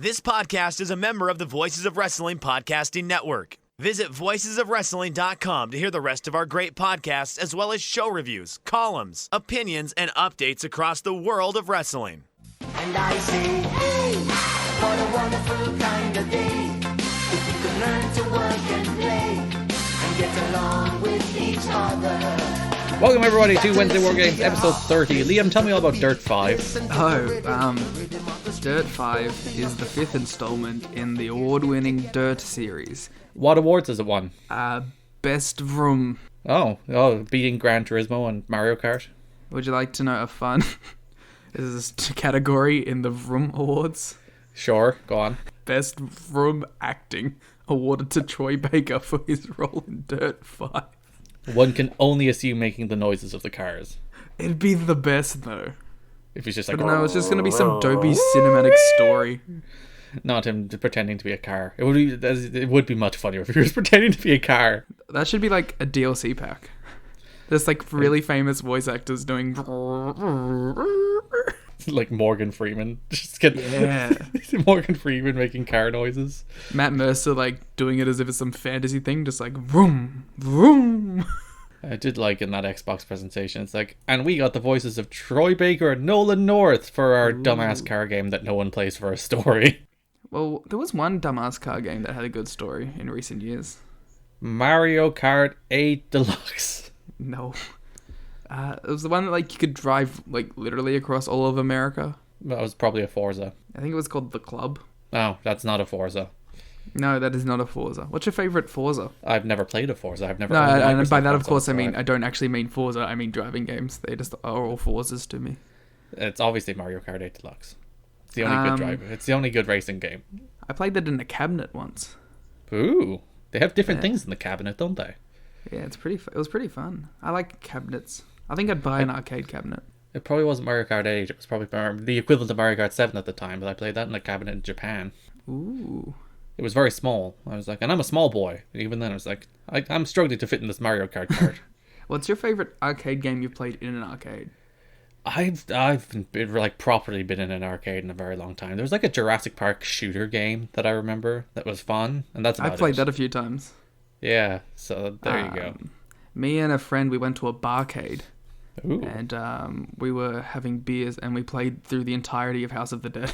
This podcast is a member of the Voices of Wrestling Podcasting Network. Visit voicesofwrestling.com to hear the rest of our great podcasts, as well as show reviews, columns, opinions, and updates across the world of wrestling. And I say, hey, what a wonderful kind of day. If we could learn to work and play and get along with each other. Welcome everybody to Wednesday War Games episode 30. Liam, tell me all about Dirt 5. Dirt 5 is the fifth installment in the award-winning Dirt series. What awards has it won? Best Vroom. Oh, beating Gran Turismo and Mario Kart. Would you like to know a fun is this category in the Vroom Awards? Sure, go on. Best Vroom Acting, awarded to Troy Baker for his role in Dirt 5. One can only assume making the noises of the cars. It'd be the best though. If he's just like... But no, it's just going to be some dopey cinematic story. Not him pretending to be a car. It would be much funnier if he was pretending to be a car. That should be like a DLC pack. There's like really famous voice actors doing... Like Morgan Freeman. Morgan Freeman making car noises. Matt Mercer like doing it as if it's some fantasy thing, just like vroom, vroom. I did like in that Xbox presentation, it's like, and we got the voices of Troy Baker and Nolan North for our dumbass car game that no one plays for a story. Well, there was one dumbass car game that had a good story in recent years. Mario Kart 8 Deluxe. No. It was the one that like you could drive like literally across all of America. That was probably a Forza. I think it was called The Club. Oh, that's not a Forza. No, that is not a Forza. What's your favorite Forza? I've never played a Forza. I've never. No, and by that, of course, I mean I don't actually mean Forza. I mean driving games. They just are all Forzas to me. It's obviously Mario Kart 8 Deluxe. It's the only good driver. It's the only good racing game. I played that in a cabinet once. Ooh, they have different things in the cabinet, don't they? Yeah, it was pretty fun. I like cabinets. I think I'd buy an arcade cabinet. It probably wasn't Mario Kart 8. It was probably the equivalent of Mario Kart 7 at the time, but I played that in a cabinet in Japan. Ooh. It was very small. I was like, and I'm a small boy. Even then, I was like, I'm struggling to fit in this Mario Kart cart. What's your favorite arcade game you've played in an arcade? I've been, like properly been in an arcade in a very long time. There was like a Jurassic Park shooter game that I remember that was fun, and that's about it. I played that a few times. Yeah, so there you go. Me and a friend, we went to a barcade. Ooh. And we were having beers and we played through the entirety of House of the Dead.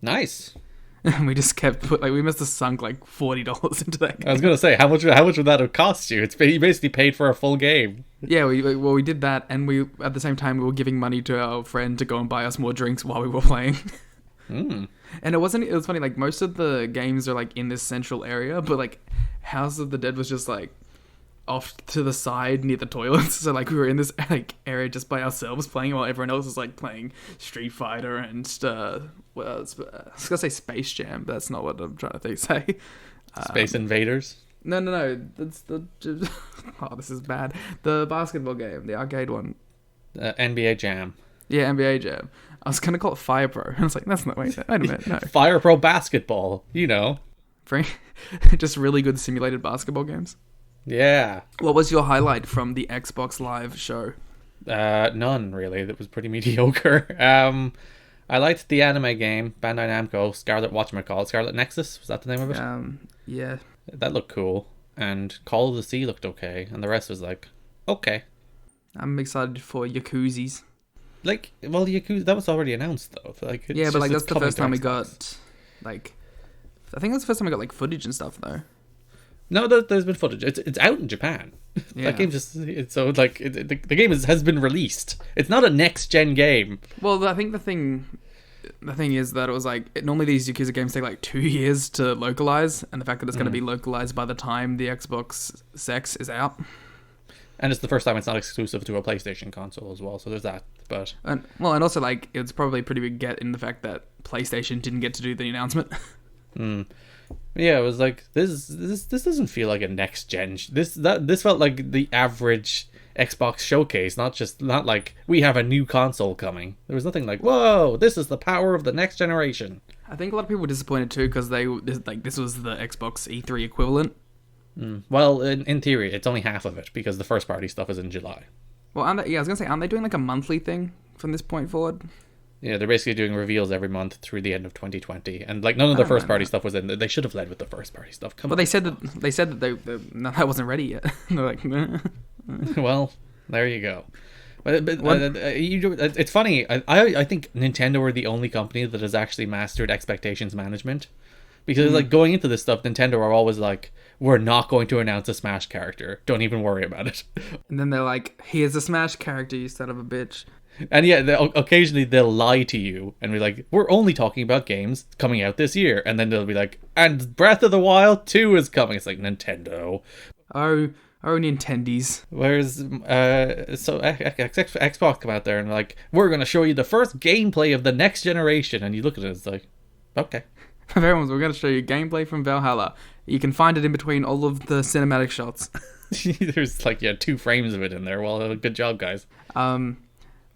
Nice. And we just kept we must have sunk like $40 into that game. I was gonna say, how much would that have cost you? You basically paid for a full game. Yeah, we did that, and we at the same time we were giving money to our friend to go and buy us more drinks while we were playing. Mm. And it was funny, like most of the games are like in this central area, but like House of the Dead was just like off to the side near the toilets, so like we were in this like area just by ourselves playing while everyone else was like playing Street Fighter and I was gonna say Space Jam, but that's not what I'm trying to say. Space Invaders? No, that's the oh, this is bad. The basketball game, the arcade one. NBA Jam. Yeah, NBA Jam. I was gonna call it Fire Pro. I was like, that's not wait a minute, no. Fire Pro Basketball, you know. Just really good simulated basketball games. Yeah. What was your highlight from the Xbox Live show? None, really. That was pretty mediocre. I liked the anime game, Bandai Namco, Scarlet Nexus, was that the name of it? Yeah. That looked cool. And Call of the Sea looked okay. And the rest was like, okay. I'm excited for Yakuzis. Like, well, Yakuza, that was already announced, though. Like, yeah, but like that's the first time we got, like... I think that's the first time we got like footage and stuff, though. No, there's been footage. It's out in Japan. Yeah. That game the game has been released. It's not a next gen game. Well, I think the thing is that it was like normally these Yakuza games take like 2 years to localize, and the fact that it's going to be localized by the time the Xbox Sex is out. And it's the first time it's not exclusive to a PlayStation console as well. So there's that. And also like it's probably a pretty big get in the fact that PlayStation didn't get to do the announcement. Yeah, it was like this doesn't feel like a next gen. This felt like the average Xbox showcase, not like we have a new console coming. There was nothing like, whoa, this is the power of the next generation. I think a lot of people were disappointed too because this was the Xbox E3 equivalent. Well, in theory, it's only half of it because the first party stuff is in July. Well, I was gonna say, aren't they doing like a monthly thing from this point forward? Yeah, they're basically doing reveals every month through the end of 2020, and like none of the first party stuff was in. They should have led with the first party stuff. Come But on. they said that no, that wasn't ready yet. They're like, meh. Well, there you go. It's funny. I think Nintendo are the only company that has actually mastered expectations management, because like going into this stuff, Nintendo are always like, we're not going to announce a Smash character. Don't even worry about it. And then they're like, here's a Smash character, you son of a bitch. And yeah, occasionally they'll lie to you and be like, we're only talking about games coming out this year. And then they'll be like, and Breath of the Wild 2 is coming. It's like, Nintendo. Oh, Nintendies. Whereas, so Xbox come out there and like, we're going to show you the first gameplay of the next generation. And you look at it, it's like, okay. Everyone's, we're going to show you gameplay from Valhalla. You can find it in between all of the cinematic shots. There's like, 2 frames of it in there. Well, good job, guys.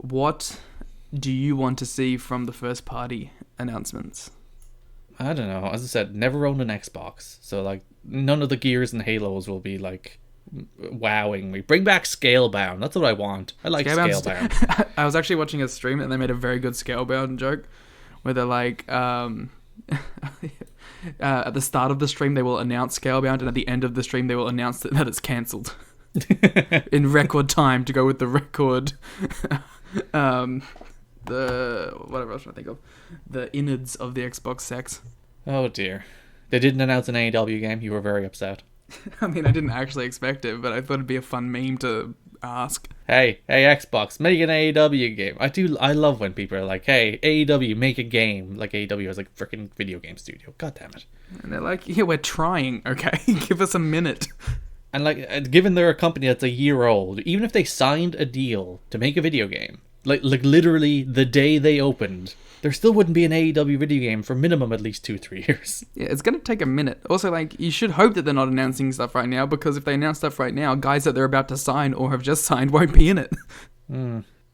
What do you want to see from the first party announcements? I don't know. As I said, never owned an Xbox. So, like, none of the Gears and Halos will be, like, wowing me. Bring back Scalebound. That's what I want. I like Scalebound. I was actually watching a stream and they made a very good Scalebound joke where they're like, at the start of the stream they will announce Scalebound, and at the end of the stream they will announce that it's cancelled. In record time to go with the record the whatever else I think of the innards of the Xbox sex. Oh dear, they didn't announce an AEW game. You were very upset. I mean, I didn't actually expect it, but I thought it'd be a fun meme to ask. Hey Xbox, make an AEW game. I love when people are like, hey, AEW, make a game. Like AEW is like a freaking video game studio. God damn it. And they're like, yeah, we're trying, okay? Give us a minute. And like, given they're a company that's a year old, even if they signed a deal to make a video game, like literally the day they opened, there still wouldn't be an AEW video game for minimum at least 2-3 years. Yeah, it's gonna take a minute. Also, like, you should hope that they're not announcing stuff right now, because if they announce stuff right now, guys that they're about to sign or have just signed won't be in it.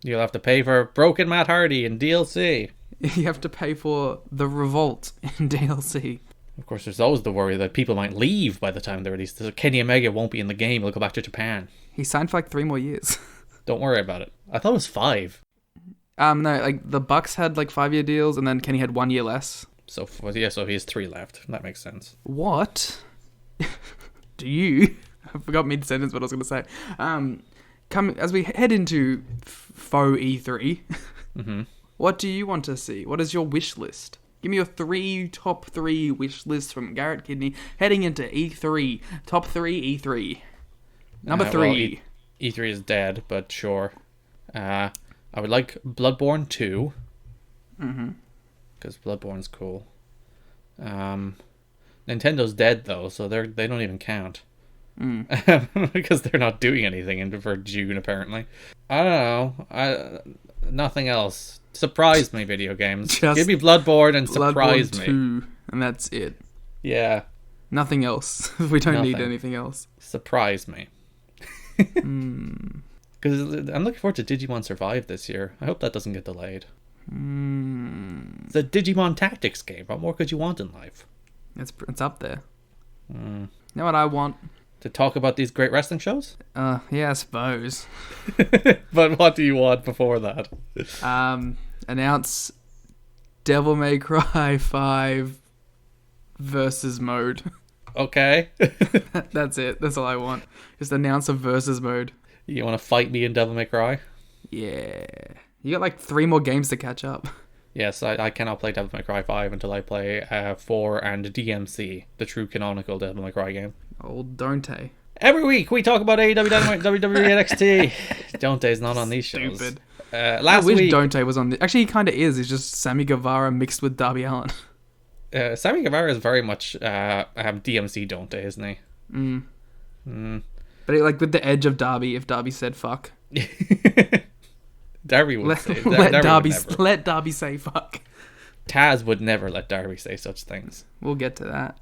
You'll have to pay for Broken Matt Hardy in DLC. You have to pay for the Revolt in DLC. Of course, there's always the worry that people might leave by the time they're released. So Kenny Omega won't be in the game. He'll go back to Japan. He signed for like 3 more years. Don't worry about it. I thought it was 5. No, like the Bucks had like 5-year deals, and then Kenny had 1 year less. So he has 3 left. That makes sense. What do you? I forgot mid-sentence what I was going to say. Come as we head into faux E3. What do you want to see? What is your wish list? Give me your top 3 wish lists from Garrett Kidney heading into E3. Top 3 E3. Number 3. Well, E3 is dead, but sure. I would like Bloodborne 2. Because Bloodborne's cool. Nintendo's dead though, so they don't even count. Because they're not doing anything for June apparently. I don't know. Nothing else. Surprise me, video games. Just give me Bloodborne and surprise Bloodborne me. 2, and that's it. Yeah. Nothing else. We don't need anything else. Surprise me. Because I'm looking forward to Digimon Survive this year. I hope that doesn't get delayed. It's a Digimon Tactics game. What more could you want in life? It's up there. You know what I want? To talk about these great wrestling shows? Yeah, I suppose. But what do you want before that? Announce Devil May Cry 5 versus mode. Okay. That's it. That's all I want. Just announce a versus mode. You want to fight me in Devil May Cry? Yeah. You got like 3 more games to catch up. Yes, I cannot play Devil May Cry 5 until I play 4 and DMC, the true canonical Devil May Cry game. Old Dante. Every week we talk about AEW Dynamite, WWE NXT. Dante's not on these shows. Stupid. Last I wish week, Dante was on. Actually, he kind of is. He's just Sammy Guevara mixed with Darby Allin. Sammy Guevara is very much DMC Dante, isn't he? But like with the edge of Darby, if Darby said fuck. Darby would say. Let Darby say fuck. Taz would never let Darby say such things. We'll get to that.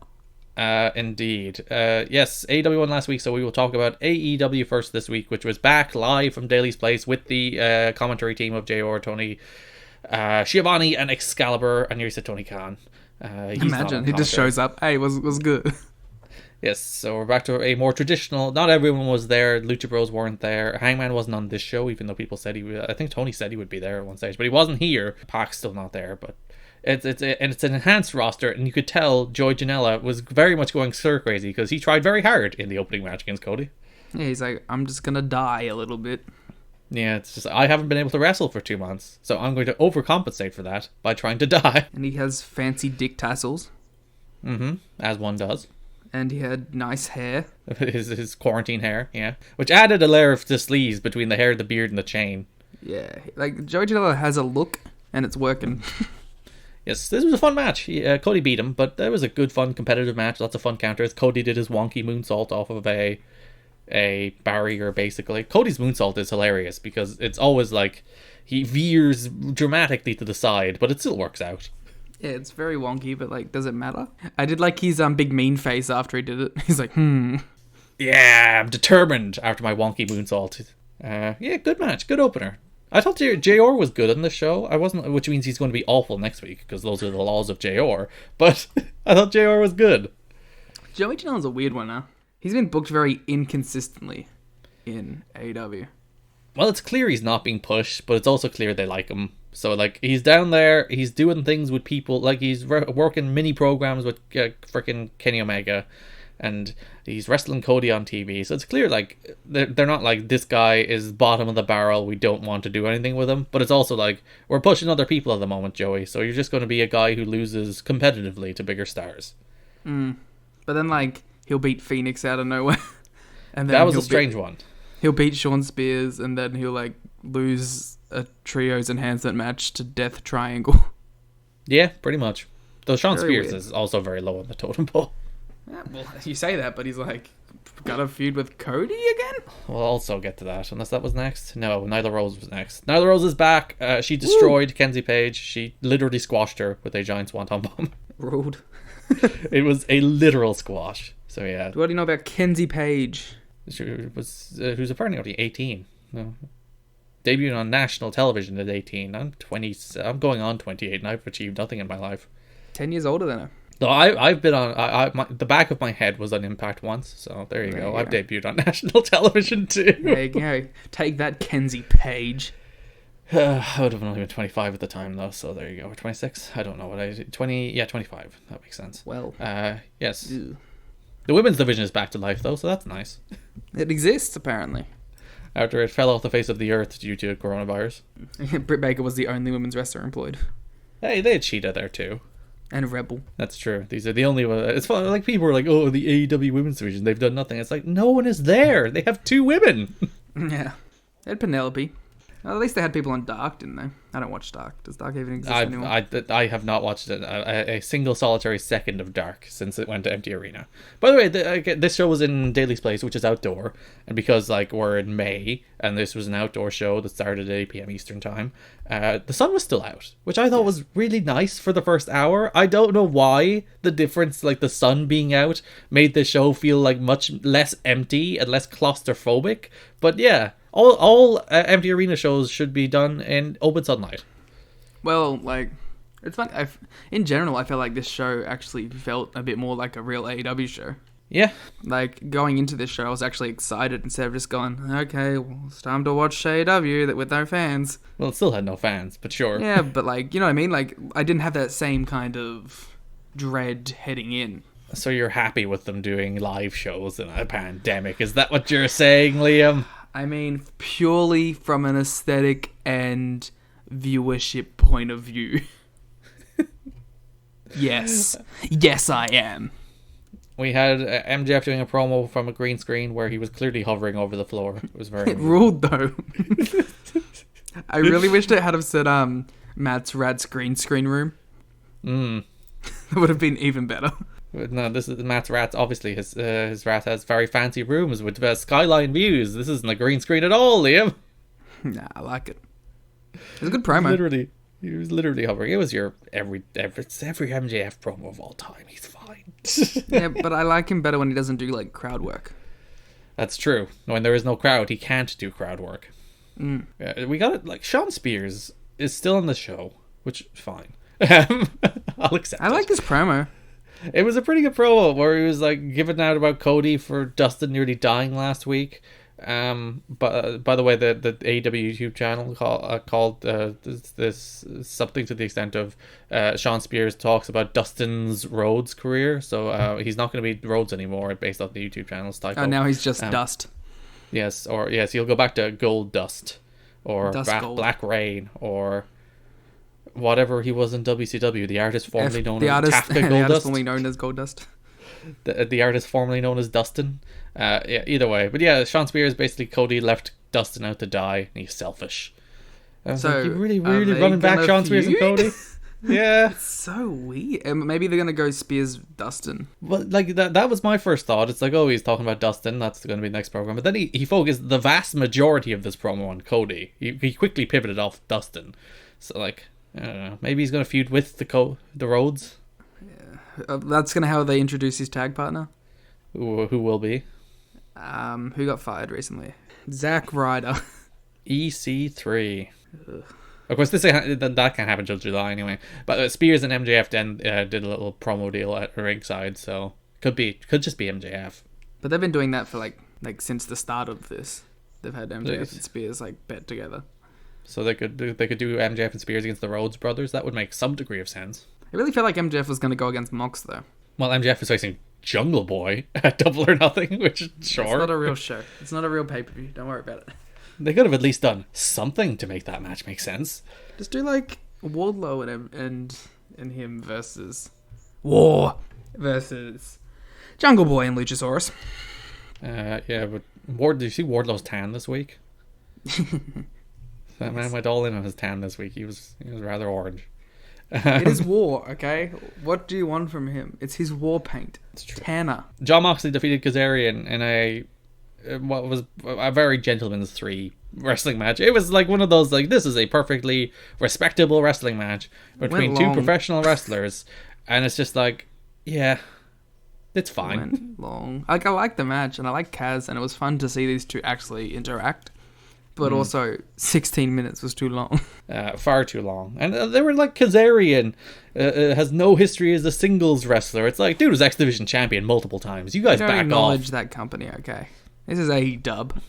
Indeed. Yes, AEW won last week, so we will talk about AEW first this week, which was back live from Daily's Place with the commentary team of JR, Tony, Schiavone, and Excalibur, and you said Tony Khan. Imagine he just shows up. Hey, was good. Yes, so we're back to a more traditional. Not everyone was there. Lucha Bros weren't there. Hangman wasn't on this show, even though people said he would. I think Tony said he would be there at one stage, but he wasn't here. Pac's still not there, but it's an enhanced roster, and you could tell Joey Janela was very much going stir crazy because he tried very hard in the opening match against Cody. Yeah, he's like, I'm just gonna die a little bit. Yeah, it's just, I haven't been able to wrestle for 2 months, so I'm going to overcompensate for that by trying to die. And he has fancy dick tassels. As one does. And he had nice hair. his quarantine hair, yeah. Which added a layer of the sleeves between the hair, the beard, and the chain. Yeah, like, Joey Janela has a look, and it's working. Yes, this was a fun match. Cody beat him, but it was a good, fun, competitive match. Lots of fun counters. Cody did his wonky moonsault off of a barrier, basically. Cody's moonsault is hilarious because it's always like he veers dramatically to the side, but it still works out. Yeah, it's very wonky, but like, does it matter? I did like his big mean face after he did it. He's like, Yeah, I'm determined after my wonky moonsault. Yeah, good match, good opener. I thought JR was good on the show. I wasn't, which means he's going to be awful next week because those are the laws of JR. But I thought JR was good. Joey Janela's a weird one, huh? He's been booked very inconsistently in AEW. Well, it's clear he's not being pushed, but it's also clear they like him. So, like, he's down there, he's doing things with people, like, he's working mini programs with freaking Kenny Omega, and he's wrestling Cody on TV. So it's clear, like, they're not like, this guy is bottom of the barrel, we don't want to do anything with him. But it's also like, we're pushing other people at the moment, Joey, so you're just going to be a guy who loses competitively to bigger stars. But then, like, he'll beat Phoenix out of nowhere. And then that was a strange one. He'll beat Shawn Spears, and then he'll, like, lose a trios enhancement match to Death Triangle. Yeah, pretty much. Though Shawn Very Spears weird. is also very low on the totem pole. Yeah, well, you say that, but he's, like, got a feud with Cody again? We'll also get to that, unless that was next. No, Nyla Rose was next. Nyla Rose is back. She destroyed Kenzie Page. She literally squashed her with a giant swanton bomb. Rude. It was a literal squash. So yeah, What do you know about Kenzie Page? she was who's apparently only 18. No. Debuted on national television at 18. I'm 20. I'm going on 28, and I've achieved nothing in my life. 10 years older than her. No, I've been on. The back of my head was on Impact once, so there you go. I've debuted on national television too. There you go. Take that, Kenzie Page. I would have only been 25 at the time, though, so there you go. Or 26? I don't know what I did. 20. Yeah, 25. That makes sense. Well. Yes. Ew. The women's division is back to life, though, so that's nice. It exists, apparently. After it fell off the face of the earth due to coronavirus. Britt Baker was the only women's wrestler employed. Hey, they had Cheetah there, too. And Rebel. That's true. These are the only ones. It's fun. Like, people were like, oh, the AEW women's division, they've done nothing. It's like, no one is there. They have 2 women. Yeah. They had Penelope. Well, at least they had people on Dark, didn't they? I don't watch Dark. Does Dark even exist anymore? I have not watched a single solitary second of Dark since it went to Empty Arena. By the way, this show was in Daly's Place, which is outdoor, and because like we're in May and this was an outdoor show that started at 8 p.m. Eastern time, the sun was still out, which I thought was really nice for the first hour. I don't know why the difference, like the sun being out, made the show feel like much less empty and less claustrophobic. But yeah. All Empty Arena shows should be done in open sunlight. Well, like, it's fun. In general, I felt like this show actually felt a bit more like a real AEW show. Yeah. Like, going into this show, I was actually excited instead of just going, okay, well, it's time to watch AEW with no fans. Well, it still had no fans, but sure. Yeah, but, like, you know what I mean? Like, I didn't have that same kind of dread heading in. So you're happy with them doing live shows in a pandemic? Is that what you're saying, Liam? I mean, purely from an aesthetic and viewership point of view. Yes. Yes, I am. We had MJF doing a promo from a green screen where he was clearly hovering over the floor. It was very It ruled, though. I really wished it had have said Matt's Rad's green screen room. It would have been even better. No, this is Matt's Rats. Obviously, his rat has very fancy rooms with skyline views. This isn't a green screen at all, Liam. Nah, I like it. It's a good promo. He was literally hovering. It was your every MJF promo of all time. He's fine. Yeah, but I like him better when he doesn't do like crowd work. That's true. When there is no crowd, he can't do crowd work. We got it. Like Shawn Spears is still on the show, which is fine. I'll accept. I like this promo. It was a pretty good promo where he was like giving out about Cody for Dustin nearly dying last week. But by the way, the AEW YouTube channel called this something to the extent of Sean Spears talks about Dustin's Rhodes career. So he's not going to be Rhodes anymore based off the YouTube channel's title. Oh, now he's just Dust. Yes, he'll go back to Gold Dust or Gold. Black Rain or whatever he was in WCW. The artist formerly known as Kafka the Goldust. artist formerly known as Goldust. The artist formerly known as Dustin. Yeah, either way. But yeah, Sean Spears basically Cody left Dustin out to die, and he's selfish. So you really running back Sean Spears and Cody? Yeah. It's so weird. Maybe they're gonna go Spears Dustin. Well, like that was my first thought. It's like, oh, he's talking about Dustin. That's going to be the next program. But then he focused the vast majority of this promo on Cody. He quickly pivoted off Dustin. So like, I don't know. Maybe he's going to feud with the Rhodes. That's gonna how they introduce his tag partner. Who will be? Who got fired recently? Zack Ryder. EC3. Ugh. Of course, that can't happen till July anyway. But Spears and MJF then did a little promo deal at ringside, so could just be MJF. But they've been doing that for like since the start of this. They've had MJF and Spears like bet together. So they could do MJF and Spears against the Rhodes brothers. That would make some degree of sense. I really felt like MJF was going to go against Mox though. Well, MJF is facing Jungle Boy at Double or Nothing, which sure. It's not a real show. It's not a real pay-per-view. Don't worry about it. They could have at least done something to make that match make sense. Just do like Wardlow and him versus War versus Jungle Boy and Luchasaurus. Yeah, but did you see Wardlow's tan this week? That man went all in on his tan this week. He was rather orange. It is War, okay? What do you want from him? It's his war paint. It's Tanner. John Moxley defeated Kazarian in what was a very gentleman's 3 wrestling match. It was like one of those, like, this is a perfectly respectable wrestling match between two professional wrestlers, and it's just like, yeah, it's fine. It went long. Like, I like the match, and I like Kaz, and it was fun to see these two actually interact. But also, 16 minutes was too long. Far too long. And they were like, Kazarian has no history as a singles wrestler. It's like, dude was X Division champion multiple times. You guys back off. We don't acknowledge that company, okay? This is AEW.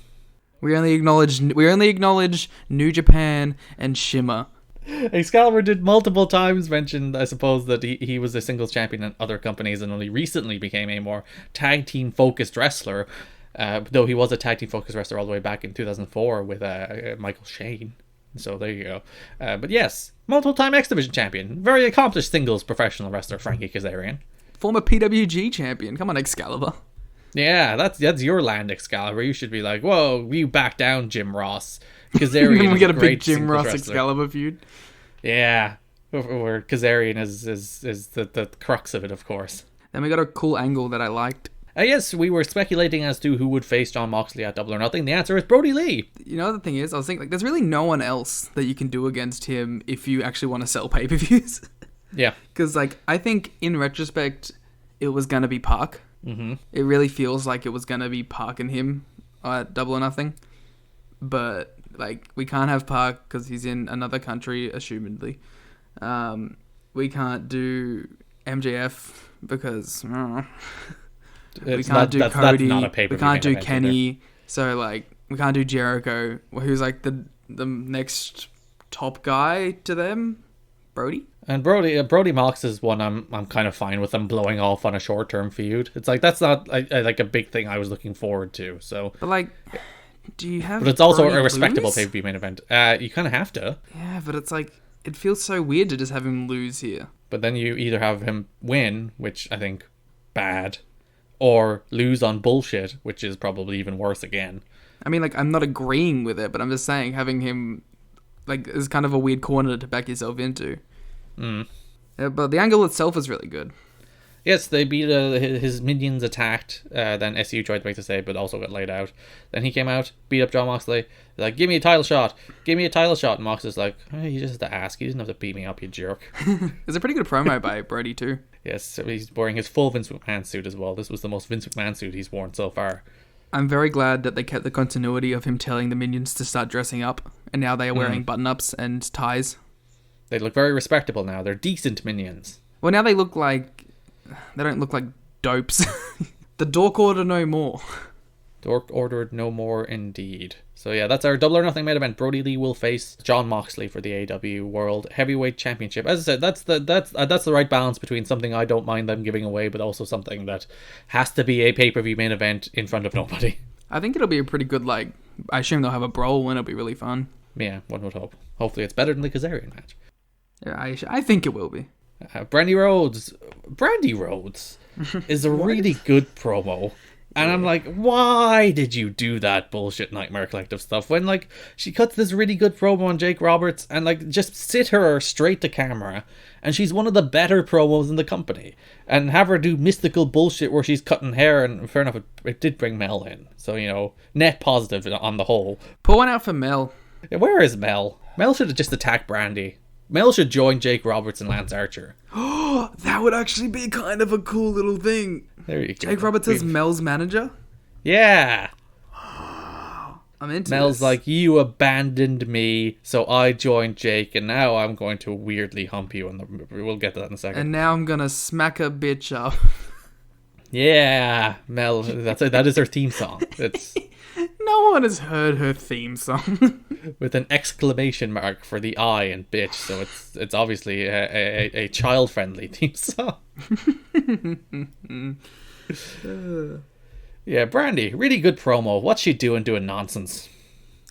We only acknowledge New Japan and Shimmer. Excalibur did multiple times mention, I suppose, that he was a singles champion in other companies and only recently became a more tag team focused wrestler. Though he was a tag team focused wrestler all the way back in 2004 with Michael Shane. So there you go. But yes, multiple time X Division champion, very accomplished singles professional wrestler Frankie Kazarian. Former PWG champion. Come on, Excalibur. Yeah, that's your land, Excalibur. You should be like, whoa, you back down, Jim Ross. Kazarian we get a big Jim Ross wrestler. Excalibur feud. Yeah, where Kazarian is the crux of it, of course. Then we got a cool angle that I liked. Yes, we were speculating as to who would face Jon Moxley at Double or Nothing. The answer is Brody Lee. You know, the thing is, I was thinking, like, there's really no one else that you can do against him if you actually want to sell pay-per-views. Yeah. Because, like, I think in retrospect, it was going to be Park. Mm-hmm. It really feels like it was going to be Park and him at Double or Nothing. But, like, we can't have Park because he's in another country, assumedly. We can't do MJF because... we can't do Cody. We can't do Kenny. So, like, we can't do Jericho, who's, like, the next top guy to them. Brody? And Brody Mox is one I'm kind of fine with them blowing off on a short-term feud. It's like, that's not like a big thing I was looking forward to. So, but, like, do you have... But it's also Brody a respectable lose? pay-per-view main event. You kind of have to. Yeah, but it's like, it feels so weird to just have him lose here. But then you either have him win, which I think bad, or lose on bullshit, which is probably even worse again. I mean, like, I'm not agreeing with it, but I'm just saying having him, like, is kind of a weird corner to back yourself into. But the angle itself is really good. Yes, they beat his minions attacked. Then SU tried to make the save, but also got laid out. Then he came out, beat up Jon Moxley. Like, give me a title shot. Give me a title shot. And Mox is like, hey, you just have to ask. You didn't have to beat me up, you jerk. It's a pretty good promo by Brody, too. Yes, so he's wearing his full Vince McMahon suit as well. This was the most Vince McMahon suit he's worn so far. I'm very glad that they kept the continuity of him telling the minions to start dressing up. And now they are wearing button-ups and ties. They look very respectable now. They're decent minions. Well, now they look like... don't look like dopes. The Dork Order no more. Dork ordered no more indeed. So yeah, that's our Double or Nothing main event. Brody Lee will face Jon Moxley for the AEW World Heavyweight Championship. As I said, that's the right balance between something I don't mind them giving away, but also something that has to be a pay-per-view main event in front of nobody. I think it'll be a pretty good, I assume they'll have a brawl and it'll be really fun. Yeah, one would hope. Hopefully it's better than the Kazarian match. Yeah, I think it will be. Brandy Rhodes is a really good promo. And I'm like, why did you do that bullshit Nightmare Collective stuff when, she cuts this really good promo on Jake Roberts and, just sit her straight to camera and she's one of the better promos in the company and have her do mystical bullshit where she's cutting hair and fair enough, it did bring Mel in. So, net positive on the whole. Pour one out for Mel. Yeah, where is Mel? Mel should have just attacked Brandy. Mel should join Jake Roberts and Lance Archer. Oh, that would actually be kind of a cool little thing. There you go. Jake Roberts is Mel's manager? Yeah. I'm into Mel's this. like, you abandoned me, so I joined Jake, and now I'm going to weirdly hump you. And we'll get to that in a second. And now I'm going to smack a bitch up. Yeah, Mel, that is her theme song. It's No one has heard her theme song. with an exclamation mark for the I in bitch, so it's obviously a child-friendly theme song. Yeah, Brandy, really good promo. What's she doing nonsense?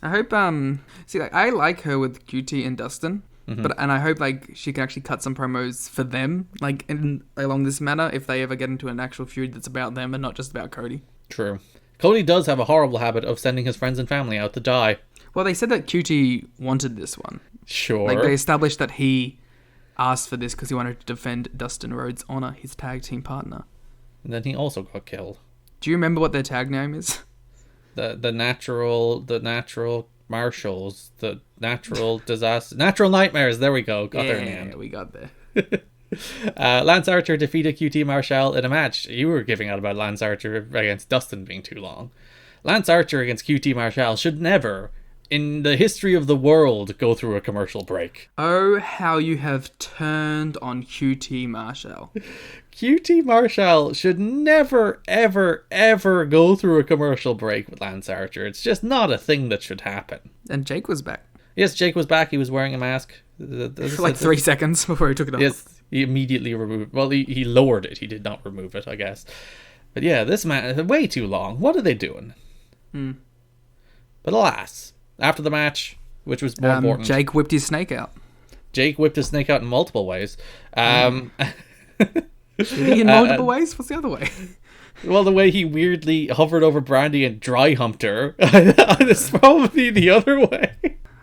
I hope, I like her with QT and Dustin, and I hope, she can actually cut some promos for them, along this manner, if they ever get into an actual feud that's about them and not just about Cody. True. Cody does have a horrible habit of sending his friends and family out to die. Well, they said that QT wanted this one. Sure. They established that he asked for this because he wanted to defend Dustin Rhodes' honor, his tag team partner. And then he also got killed. Do you remember what their tag name is? The natural marshals, the natural disaster, natural nightmares. There we go. Got there in the end. Yeah, we got there. Lance Archer defeated QT Marshall in a match. You were giving out about Lance Archer against Dustin being too long. Lance Archer against QT Marshall should never, in the history of the world, go through a commercial break. Oh, how you have turned on QT Marshall. QT Marshall should never, ever, ever go through a commercial break with Lance Archer. It's just not a thing that should happen. And Jake was back. Yes, Jake was back. He was wearing a mask. For 3 seconds before he took it off. Yes, he immediately removed. Well, he lowered it. He did not remove it, I guess. But yeah, this man, way too long. What are they doing? But alas, after the match, which was more important, Jake whipped his snake out. Jake whipped his snake out in multiple ways. In multiple ways? What's the other way? Well, the way he weirdly hovered over Brandy and dry humped her. It's probably the other way.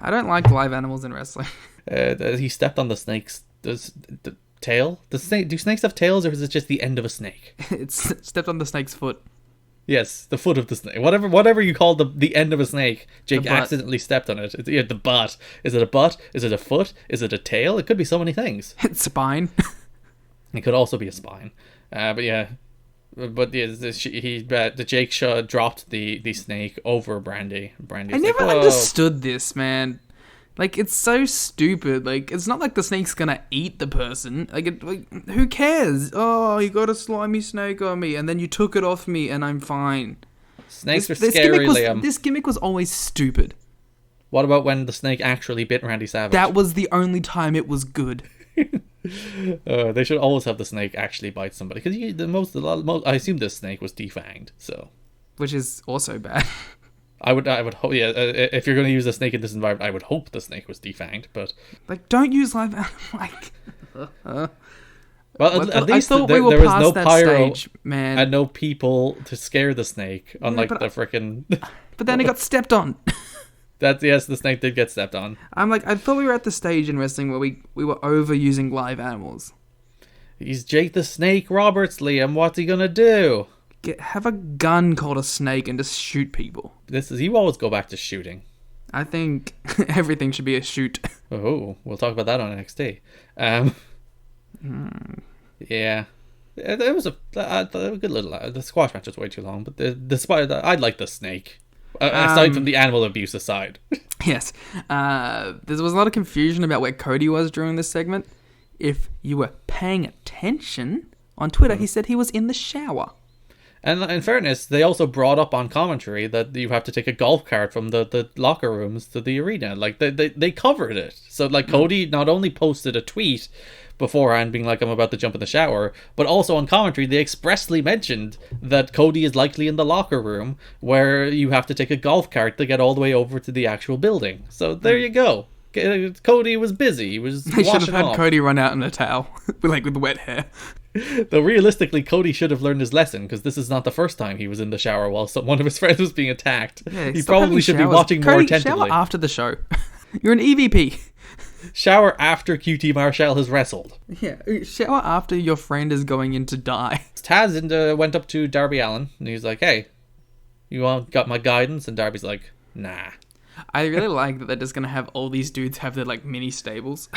I don't like live animals in wrestling. He stepped on the snake's the tail. The snake. Do snakes have tails, or is it just the end of a snake? It's stepped on the snake's foot. Yes, the foot of the snake. Whatever you call the end of a snake, Jake The butt. accidentally stepped on it. It's the butt. Is it a butt? Is it a foot? Is it a tail? It could be so many things. It's spine. It could also be a spine. But yeah. But yeah, the Jake dropped the snake over Brandy. Brandy's I never like, understood this, man. It's so stupid. It's not like the snake's gonna eat the person. Who cares? Oh, you got a slimy snake on me, and then you took it off me, and I'm fine. Snakes are scary, Liam. This gimmick was always stupid. What about when the snake actually bit Randy Savage? That was the only time it was good. They should always have the snake actually bite somebody, because I assume this snake was defanged, so. Which is also bad. I would hope, yeah. If you're going to use a snake in this environment, I would hope the snake was defanged. But don't use live well, at least I thought there we were was past no that pyro stage, man. and no people to scare the snake, unlike but the frickin'. But then it got stepped on. Yes, the snake did get stepped on. I'm I thought we were at the stage in wrestling where we were overusing live animals. He's Jake the Snake Roberts, Liam. What's he gonna do? Have a gun called a snake and just shoot people. You always go back to shooting. I think everything should be a shoot. Oh, we'll talk about that on NXT. Yeah. It was a good little. The squash match was way too long, but despite that, I like the snake. Aside from the animal abuse aside. Yes. There was a lot of confusion about where Cody was during this segment. If you were paying attention On Twitter, he said he was in the shower. And in fairness, they also brought up on commentary that you have to take a golf cart from the locker rooms to the arena. Like, they covered it. So, like, Cody not only posted a tweet beforehand being like, I'm about to jump in the shower, but also on commentary, they expressly mentioned that Cody is likely in the locker room where you have to take a golf cart to get all the way over to the actual building. So, there you go. Cody was busy. He was They should have washing had off. Cody run out in a towel, with wet hair. Though realistically, Cody should have learned his lesson, because this is not the first time he was in the shower while one of his friends was being attacked. Yeah, he stop probably having should be showers. watching more Cody, attentively. shower after the show. You're an EVP. Shower after QT Marshall has wrestled. Yeah, shower after your friend is going in to die. Taz went up to Darby Allin, and he's like, hey, you got my guidance? And Darby's like, nah. I really like that they're just going to have all these dudes have their, like, mini stables.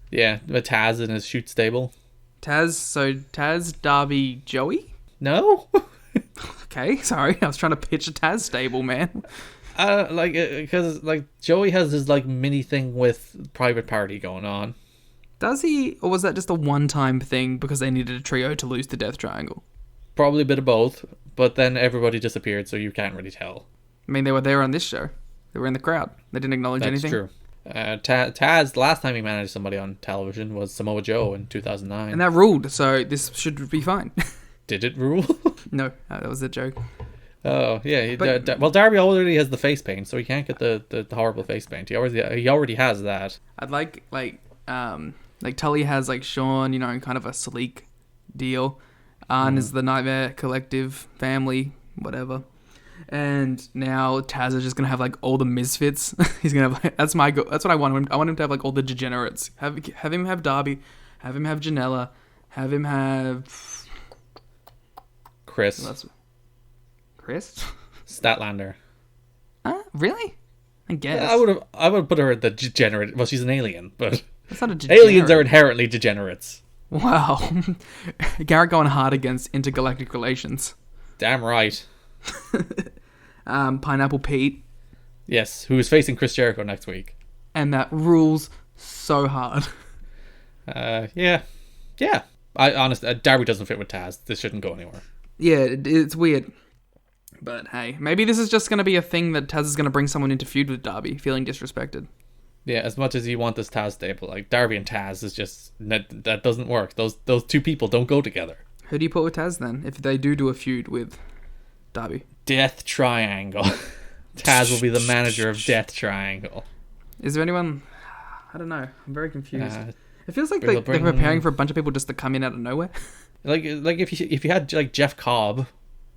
Yeah, Taz in his shoot stable. Taz, Darby, Joey? No? Okay, sorry. I was trying to pitch a Taz stable, man. Because Joey has his like mini thing with Private Party going on. Does he? Or was that just a one-time thing because they needed a trio to lose the Death Triangle? Probably a bit of both, but then everybody disappeared, so you can't really tell. I mean, they were there on this show. They were in the crowd. They didn't acknowledge That's anything. true. Taz, the last time he managed somebody on television was Samoa Joe in 2009. And that ruled, so this should be fine. Did it rule? No, that was a joke. Oh, yeah. But- Well, Darby already has the face paint, so he can't get the horrible face paint. He already has that. I'd like Tully has like Sean, you know, in kind of a sleek deal. Arn is the Nightmare Collective family, whatever. And now Taz is just gonna have like all the misfits. He's gonna have that's what I want him. I want him to have like all the degenerates. Have him have Darby, have him have Janela, have him have Chris Statlander. Really? I guess. Yeah, I would put her at the degenerate. Well, she's an alien, but That's not a degenerate. aliens are inherently degenerates. Wow. Garrett going hard against intergalactic relations. Damn right. Pineapple Pete. Yes, who is facing Chris Jericho next week. And that rules so hard. Yeah. I honestly, Darby doesn't fit with Taz. This shouldn't go anywhere. Yeah, it's weird. But hey, maybe this is just going to be a thing that Taz is going to bring someone into feud with Darby, feeling disrespected. Yeah, as much as you want this Taz stable, like Darby and Taz is just that doesn't work. Those two people don't go together. Who do you put with Taz then, if they do a feud with Darby? Death Triangle. Taz will be the manager of Death Triangle. Is there anyone? I don't know. I'm very confused. It feels like they'll they're preparing for a bunch of people just to come in out of nowhere. Like if you had like Jeff Cobb,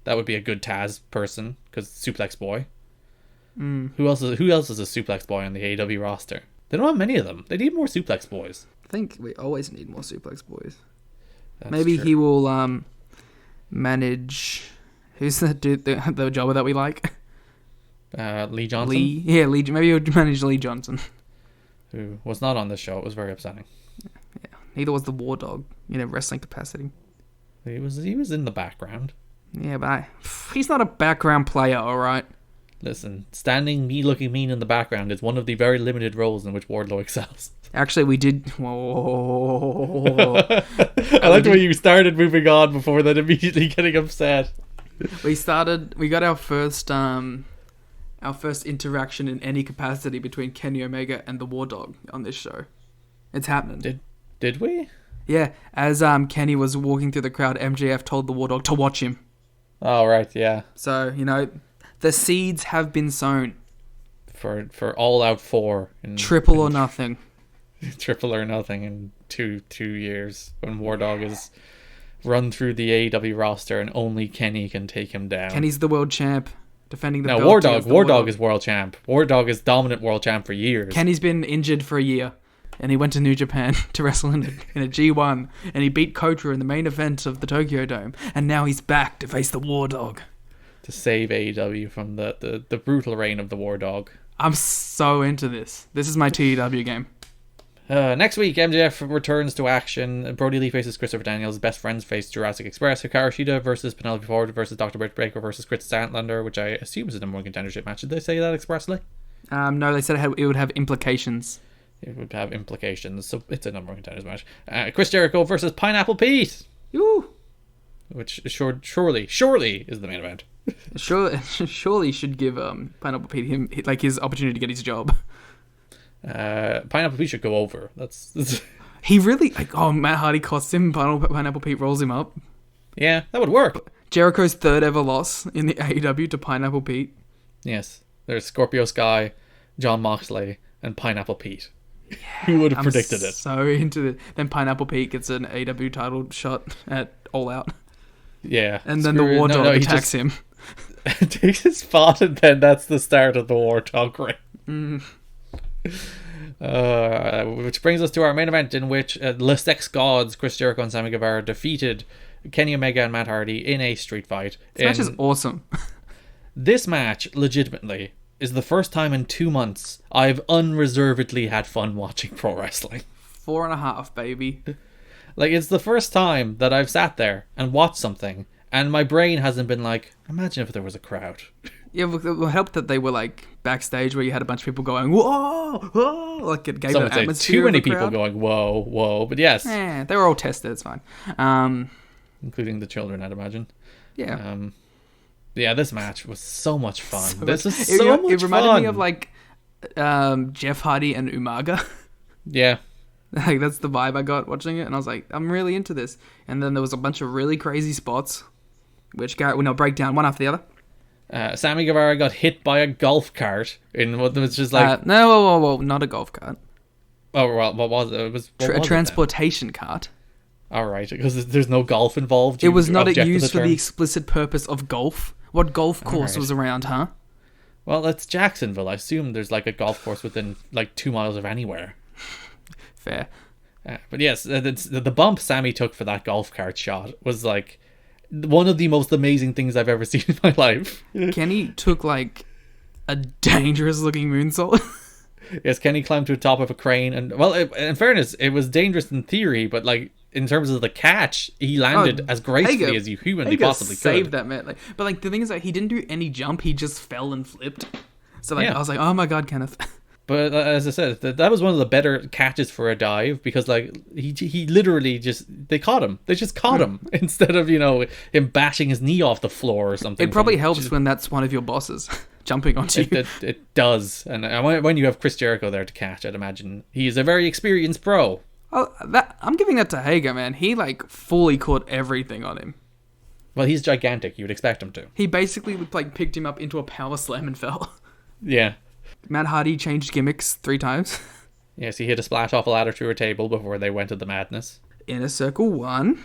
that would be a good Taz person because Suplex Boy. Who else is a Suplex Boy on the AEW roster? They don't have many of them. They need more Suplex Boys. I think we always need more Suplex Boys. That's Maybe true. he will manage. Who's the dude, the jobber that we like? Lee Johnson, Lee. Maybe he would manage Lee Johnson. who was not on this show. It was very upsetting. Neither was the War Dog, wrestling capacity. He was in the background. Yeah, but he's not a background player, alright? Listen, standing looking mean in the background is one of the very limited roles in which Wardlow excels. Actually, we did... Whoa. I like the way you started moving on before then immediately getting upset. We got our first interaction in any capacity between Kenny Omega and the War Dog on this show. It's happening. Did we? Yeah, as Kenny was walking through the crowd, MJF told the War Dog to watch him. Oh, right, yeah. So, the seeds have been sown. For All Out 4. Triple or nothing. Triple or nothing in two years when War Dog is run through the AEW roster and only Kenny can take him down. Kenny's the world champ, defending the No, belt. War Dog is world champ. War Dog is dominant world champ for years. Kenny's been injured for a year, and he went to New Japan to wrestle in a G1, and he beat Kota in the main event of the Tokyo Dome, and now he's back to face the War Dog. To save AEW from the brutal reign of the War Dog. I'm so into this. This is my TEW game. Next week, MJF returns to action. Brody Lee faces Christopher Daniels. Best Friends face Jurassic Express. Hikaru Shida versus Penelope Ford versus Dr. Britt Baker versus Chris Statlander, which I assume is a number one contendership match. Did they say that expressly? No, they said it would have implications. It would have implications, so it's a number one contenders match. Chris Jericho versus Pineapple Pete. Ooh. which surely is the main event. Surely should give Pineapple Pete his opportunity to get his job. Pineapple Pete should go over. That's He really Matt Hardy costs him. Pineapple Pete rolls him up. yeah, that would work. Jericho's third ever loss in the AEW to Pineapple Pete. Yes, there's Scorpio Sky, John Moxley, and Pineapple Pete. Who would have predicted it? So into it. Then Pineapple Pete gets an AEW title shot at All Out. Yeah, And then the War Dog attacks him. Takes his spot, and then that's the start of the War Dog reign. Which brings us to our main event, in which the Sex Gods, Chris Jericho and Sammy Guevara, defeated Kenny Omega and Matt Hardy in a street fight. This match is awesome. This match, legitimately, is the first time in 2 months I've unreservedly had fun watching pro wrestling. 4.5, baby. Like, it's the first time that I've sat there and watched something, and my brain hasn't been like, imagine if there was a crowd. Yeah, it helped that they were like backstage where you had a bunch of people going, whoa, whoa, like it gave Some an would say atmosphere. too many of the people crowd. going, whoa, whoa, but yes. They were all tested, it's fine. Including the children, I'd imagine. Yeah. Yeah, this match was so much fun. So this much- is so much fun. It reminded me of like Jeff Hardy and Umaga. Yeah. Like that's the vibe I got watching it, and I was like, I'm really into this. And then there was a bunch of really crazy spots, which Garrett will break down one after the other. Sammy Guevara got hit by a golf cart in what was just like... no, whoa, not a golf cart. Oh, well, what was it? A transportation cart. All right, because there's no golf involved. It was not object to used for the term? explicit purpose of golf. What golf course right. was around, huh? Well, that's Jacksonville. I assume there's like a golf course within like 2 miles of anywhere. Fair. But yes, the bump Sammy took for that golf cart shot was like one of the most amazing things I've ever seen in my life. Kenny took like a dangerous looking moonsault. Yes, Kenny climbed to the top of a crane, and well, in fairness, it was dangerous in theory, but like in terms of the catch, he landed as gracefully as you humanly possibly could. Saved that man. But like the thing is, like he didn't do any jump; he just fell and flipped. So like I was like, oh my god, Kenneth. But as I said, that was one of the better catches for a dive, because like he literally they caught him. They just caught him instead of him bashing his knee off the floor or something. It probably helps when that's one of your bosses jumping onto you. It does, and when you have Chris Jericho there to catch, I'd imagine he's a very experienced pro. Oh, I'm giving that to Hager, man. He like fully caught everything on him. Well, he's gigantic. You would expect him to. He basically like picked him up into a power slam and fell. Yeah. Matt Hardy changed gimmicks 3 times. Yes, he hit a splash off a ladder through a table before they went to the madness. Inner Circle 1.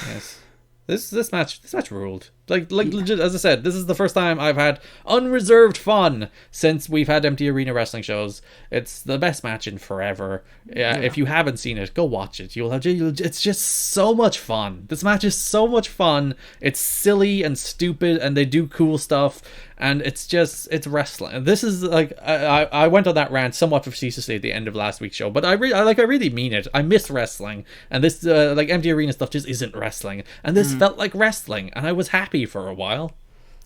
Yes. This match ruled. Like legit, as I said, this is the first time I've had unreserved fun since we've had empty arena wrestling shows. It's the best match in forever. Yeah. If you haven't seen it, go watch it. It's just so much fun. This match is so much fun. It's silly and stupid, and they do cool stuff, and it's wrestling. This is like I went on that rant somewhat facetiously at the end of last week's show, but I really mean it. I miss wrestling, and this like empty arena stuff just isn't wrestling, and this felt like wrestling, and I was happy for a while.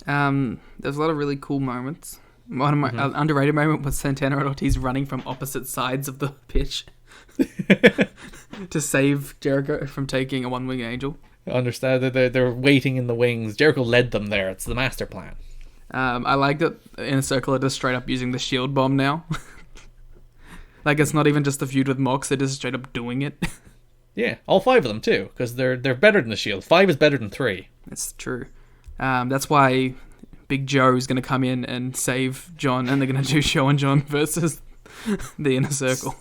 There's a lot of really cool moments. One of my underrated moment was Santana and Ortiz running from opposite sides of the pitch to save Jericho from taking a one-wing angel. I understand that they're waiting in the wings. Jericho led them there. It's the master plan. I like that Inner Circle are just straight up using the shield bomb now. Like it's not even just a feud with Mox; they're just straight up doing it. Yeah, all 5 of them too, because they're better than the Shield. 5 is better than 3. That's true. That's why Big Joe is going to come in and save John, and they're going to do Show and John versus the Inner Circle.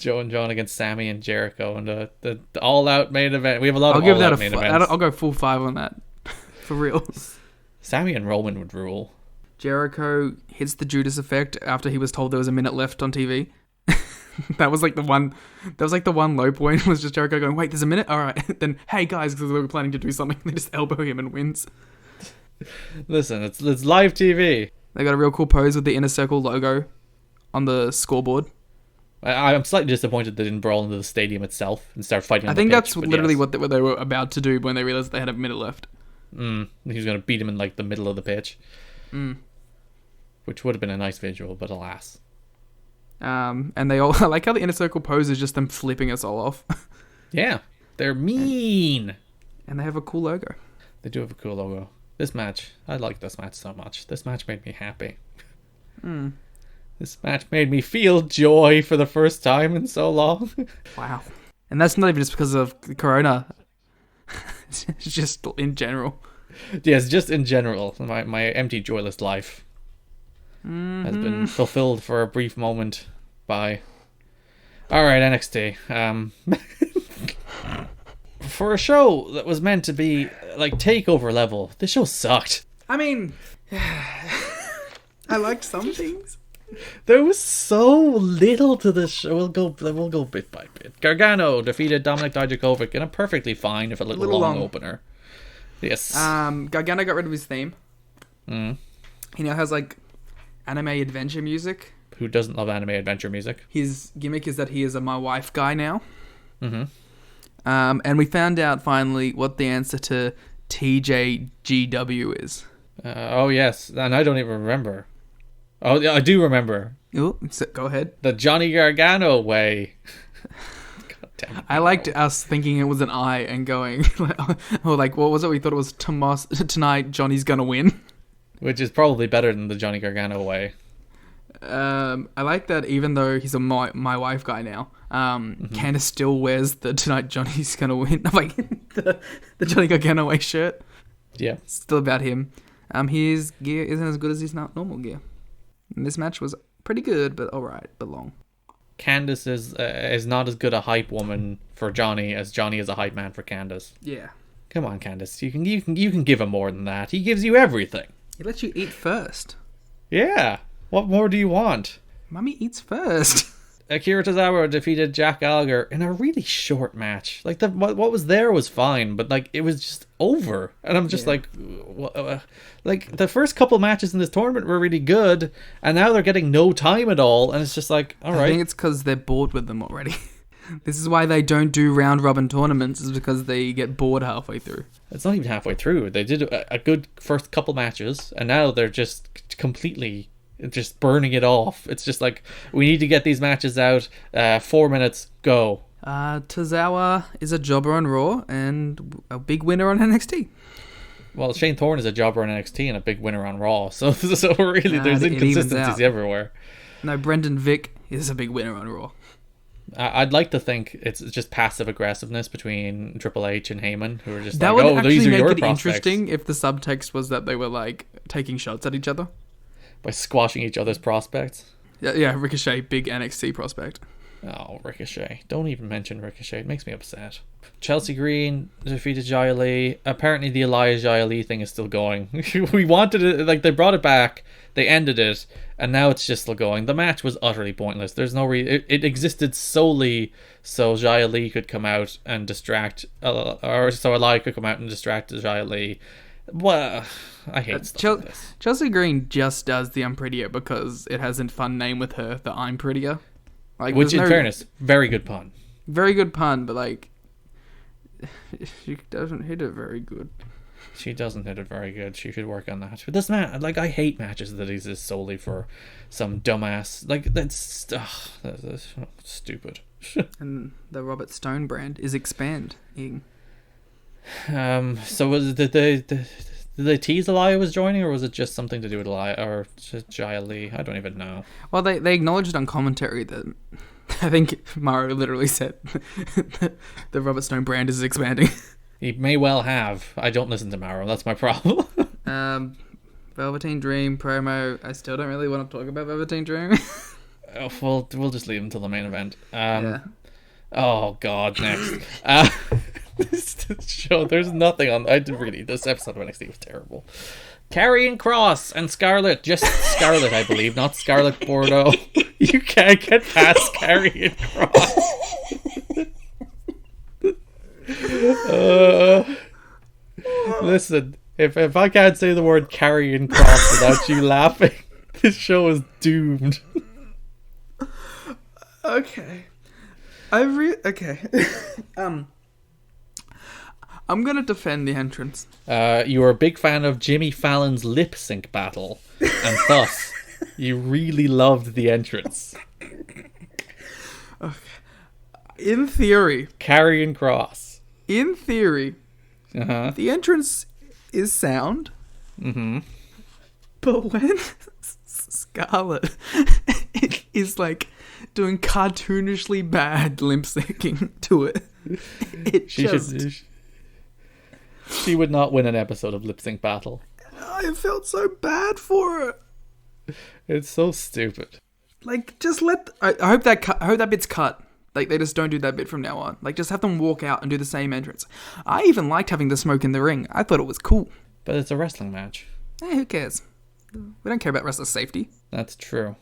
Joe and John against Sammy and Jericho, and the all-out main event. We have a lot I'll of give that all-out main events. I'll go full 5 on that, for real. Sammy and Roman would rule. Jericho hits the Judas effect after he was told there was a minute left on TV. That was like the one low point, was just Jericho going, wait, there's a minute? Alright. Then, hey guys, because we were planning to do something, they just elbow him and wins. Listen, it's live TV. They got a real cool pose with the Inner Circle logo on the scoreboard. I'm slightly disappointed they didn't brawl into the stadium itself and start fighting on the I think pitch, that's but literally yes. what they were about to do when they realized they had a minute left. He was going to beat him in like the middle of the pitch. Which would have been a nice visual, but alas. And they all, I like how the Inner Circle pose is just them flipping us all off. Yeah, they're mean. And they have a cool logo. They do have a cool logo. This match, I like this match so much. This match made me happy. This match made me feel joy for the first time in so long. Wow. And that's not even just because of Corona. It's just in general. Yes, just in general. My empty, joyless life has been fulfilled for a brief moment by... Alright, NXT. For a show that was meant to be like takeover level, this show sucked. I mean, I liked some things. There was so little to this show. We'll go bit by bit. Gargano defeated Dominik Dijakovic in a perfectly fine, if a little long opener. Yes. Gargano got rid of his theme. He now has like anime adventure music. Who doesn't love anime adventure music? His gimmick is that he is a my wife guy now. And we found out finally what the answer to TJGW is. Oh yes, and I don't even remember. Oh, yeah, I do remember. Oh, go ahead. The Johnny Gargano way. God damn it. I liked us thinking it was an I and going, like, what was it? We thought it was tonight Johnny's gonna win. Which is probably better than the Johnny Gargano way. I like that even though he's a my wife guy now, Candice still wears the tonight Johnny's gonna win, like the Johnny Gargano way shirt. Yeah. It's still about him. His gear isn't as good as his normal gear. And this match was pretty good, but alright, but long. Candice is not as good a hype woman for Johnny as Johnny is a hype man for Candice. Yeah. Come on, Candice, you can give him more than that. He gives you everything. He lets you eat first. Yeah. What more do you want? Mummy eats first. Akira Tozawa defeated Jack Gallagher in a really short match. Like what was there was fine, but like it was just over. And I'm just like the first couple matches in this tournament were really good, and now they're getting no time at all. And it's just like, all right. I think it's because they're bored with them already. This is why they don't do round robin tournaments, is because they get bored halfway through. It's not even halfway through. They did a good first couple matches, and now they're just completely just burning it off. It's just like, we need to get these matches out. 4 minutes, go. Tozawa is a jobber on Raw and a big winner on NXT. Well, Shane Thorne is a jobber on NXT and a big winner on Raw. So really, there's inconsistencies everywhere. No, Brendan Vick is a big winner on Raw. I'd like to think it's just passive aggressiveness between Triple H and Heyman, who are just that like, would oh, actually these are make your it prospects. Interesting if the subtext was that they were like taking shots at each other. By squashing each other's prospects. Yeah, Ricochet, big NXT prospect. Oh, Ricochet. Don't even mention Ricochet. It makes me upset. Chelsea Green defeated Xia Li. Apparently the Elias Xia Li thing is still going. We wanted it, like, they brought it back, they ended it, and now it's just still going. The match was utterly pointless. There's no it existed solely so Xia Li could come out and distract, or so Elias could come out and distract Xia Li. Well, I hate stuff like this. Chelsea Green just does the I'm prettier because it has a fun name with her, the I'm prettier. Like, which, in fairness, very good pun. Very good pun, but like, she doesn't hit it very good. She doesn't hit it very good. She should work on that. But this match, like, I hate matches that exist solely for some dumbass. Like, that's stupid. And the Robert Stone brand is expanding. So did they tease Elia was joining, or was it just something to do with Elia or Xia Li? I don't even know. Well, they acknowledged on commentary that I think Mario literally said the Robert Stone brand is expanding. He may well have. I don't listen to Mario. That's my problem. Velveteen Dream promo. I still don't really want to talk about Velveteen Dream. Well, we'll just leave him till the main event. Yeah. Oh God, next. This show, there's nothing on. This episode of NXT was terrible. Karrion Kross and Scarlett, just Scarlett, I believe, not Scarlett Bordeaux. You can't get past Karrion Kross. Listen, if I can't say the word Karrion Kross without you laughing, this show is doomed. Okay. Okay. I'm gonna defend the entrance. You were a big fan of Jimmy Fallon's lip sync battle, and thus you really loved the entrance. Okay. In theory, Karrion Kross. In theory, Uh-huh. The entrance is sound. Mm-hmm. But when Scarlett is like doing cartoonishly bad lip syncing to it, she would not win an episode of Lip Sync Battle. I felt so bad for her. It's so stupid. Like, just I hope that bit's cut. Like, they just don't do that bit from now on. Like, just have them walk out and do the same entrance. I even liked having the smoke in the ring. I thought it was cool. But it's a wrestling match. Who cares? We don't care about wrestler safety. That's true.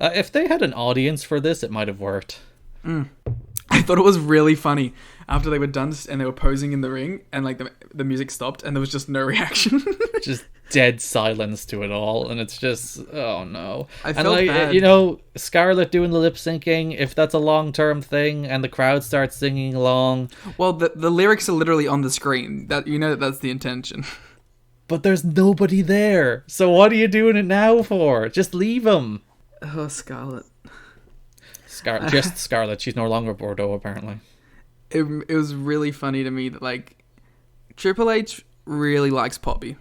If they had an audience for this, it might have worked. I thought it was really funny after they were done and they were posing in the ring and like the music stopped and there was just no reaction. Just dead silence to it all, and it's just, oh no. I felt bad. You know, Scarlett doing the lip syncing, if that's a long-term thing and the crowd starts singing along. Well, the lyrics are literally on the screen. That you know that's the intention. But there's nobody there. So what are you doing it now for? Just leave him. Oh, Scarlett. Just Scarlett. She's no longer Bordeaux, apparently. It was really funny to me that, like, Triple H really likes Poppy.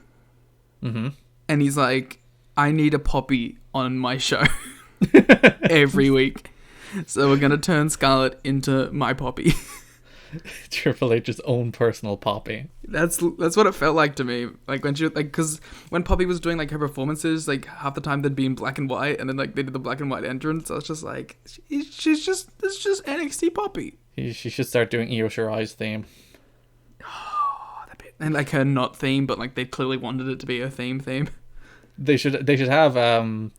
Mm-hmm. And he's like, I need a Poppy on my show every week. So we're going to turn Scarlett into my Poppy. Triple H's own personal Poppy. That's what it felt like to me. Like when she because when Poppy was doing like her performances, like half the time they'd be in black and white, and then like they did the black and white entrance. I was just like, it's just NXT Poppy. She should start doing Io Shirai's theme. Oh, that bit. And like her not theme, but like they clearly wanted it to be a theme. They should have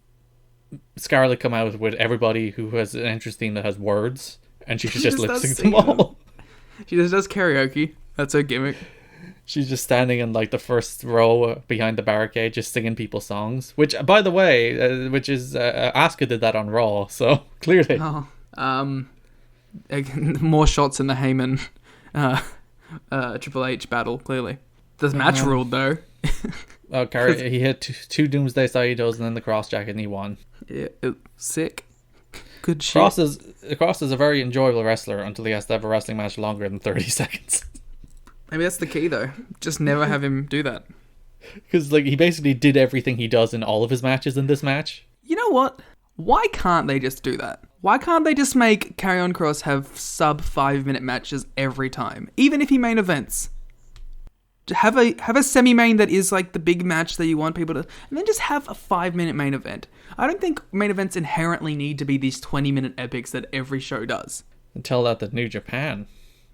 Scarlett come out with everybody who has an entrance theme that has words, and she should just lip sync them all. She just does karaoke. That's her gimmick. She's just standing in like the first row behind the barricade, just singing people's songs. Which, by the way, Asuka did that on Raw, so clearly. Oh, more shots in the Heyman Triple H battle. Clearly, this match ruled though. He hit two Doomsday Saitos and then the cross jacket, and he won. Yeah, sick. Good shit. Kross is a very enjoyable wrestler until he has to have a wrestling match longer than 30 seconds. Maybe that's the key, though. Just never have him do that. Because like he basically did everything he does in all of his matches in this match. You know what? Why can't they just do that? Why can't they just make Karrion Kross have sub 5-minute matches every time, even if he main events? Have a semi-main that is like the big match that you want people to, and then just have a 5-minute main event. I don't think main events inherently need to be these 20-minute epics that every show does. And tell that to New Japan.